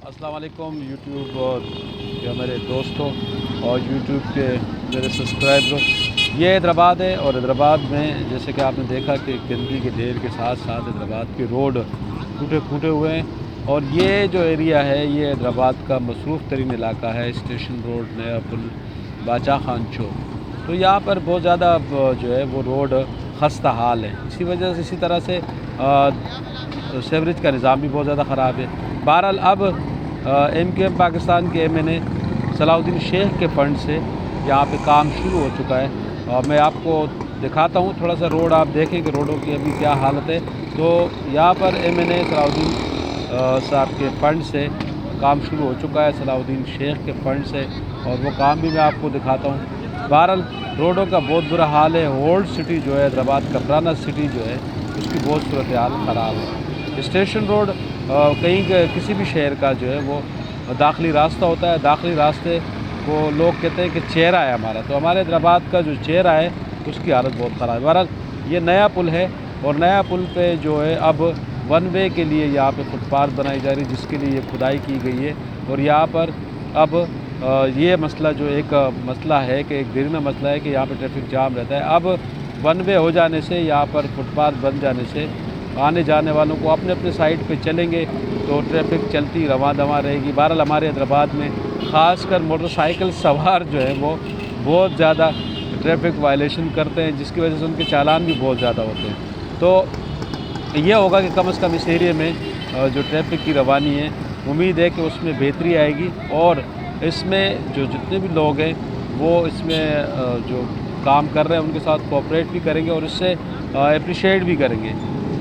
السلام علیکم یوٹیوب کے میرے دوستوں اور یوٹیوب کے میرے سبسکرائبروں، یہ حیدرآباد ہے اور حیدرآباد میں جیسے کہ آپ نے دیکھا کہ گندگی کے ڈھیر کے ساتھ ساتھ حیدرآباد کے روڈ ٹوٹے پھوٹے ہوئے ہیں، اور یہ جو ایریا ہے یہ حیدرآباد کا مصروف ترین علاقہ ہے۔ اسٹیشن روڈ، نیا پل، باچا خان چوک، تو یہاں پر بہت زیادہ جو ہے وہ روڈ خستہ حال ہے۔ اسی وجہ سے اسی طرح سے سیوریج کا نظام بھی بہت زیادہ خراب ہے۔ بہرحال اب ایم کیو ایم پاکستان کے ایم این اے صلاح الدین شیخ کے فنڈ سے یہاں پہ کام شروع ہو چکا ہے، اور میں آپ کو دکھاتا ہوں تھوڑا سا روڈ، آپ دیکھیں کہ روڈوں کی ابھی کیا حالت ہے۔ تو یہاں پر ایم این اے صلاح الدین صاحب کے فنڈ سے کام شروع ہو چکا ہے، صلاح الدین شیخ کے فنڈ سے، اور وہ کام بھی میں آپ کو دکھاتا ہوں۔ بہرحال روڈوں کا بہت برا حال ہے۔ اولڈ سٹی جو ہے حیدرآباد کا پرانا سٹی جو ہے اس کی بہت صورتحال خراب ہے۔ اسٹیشن روڈ کہیں کسی بھی شہر کا جو ہے وہ داخلی راستہ ہوتا ہے، داخلی راستے کو لوگ کہتے ہیں کہ چہرہ ہے ہمارا، تو ہمارے حیدرآباد کا جو چہرہ ہے اس کی حالت بہت خراب ہے۔ بہرحال یہ نیا پل ہے، اور نیا پل پہ جو ہے اب ون وے کے لیے یہاں پہ فٹ پاتھ بنائی جا رہی ہے، جس کے لیے یہ کھدائی کی گئی ہے، اور یہاں پر اب یہ مسئلہ جو ایک مسئلہ ہے کہ ایک دیرینہ مسئلہ ہے کہ یہاں پہ ٹریفک جام رہتا ہے۔ اب ون وے ہو جانے سے، یہاں پر فٹ پاتھ بن جانے سے آنے جانے والوں کو اپنے اپنے سائڈ پہ چلیں گے تو ٹریفک چلتی رواں دواں رہے گی۔ بہرحال ہمارے حیدرآباد میں خاص کر موٹر سائیکل سوار جو ہے وہ بہت زیادہ ٹریفک وائلیشن کرتے ہیں، جس کی وجہ سے ان کے چالان بھی بہت زیادہ ہوتے ہیں۔ تو یہ ہوگا کہ کم از کم اس ایریے میں جو ٹریفک کی روانی ہے، امید ہے کہ اس میں بہتری آئے گی، اور اس میں جو جتنے بھی لوگ ہیں وہ اس میں جو کام کر رہے ہیں ان کے ساتھ کوآپریٹ بھی کریں گے، اور اس سے اپریشیٹ بھی کریں گے،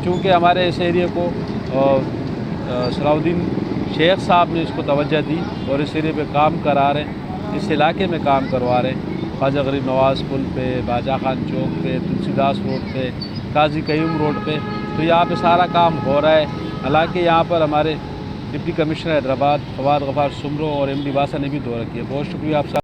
چونکہ ہمارے اس ایریے کو صلاح الدین شیخ صاحب نے اس کو توجہ دی اور اس ایریے پہ کام کرا رہے ہیں، اس علاقے میں کام کروا رہے ہیں، خواجہ غریب نواز پل پہ، باچا خان چوک پہ، تلسی داس روڈ پہ، قاضی قیوم روڈ پہ، تو یہاں پہ سارا کام ہو رہا ہے۔ حالانکہ یہاں پر ہمارے ڈپٹی کمشنر حیدرآباد فواد غفار سمرو اور ایم ڈی واسا نے بھی دورہ کیا۔ بہت شکریہ آپ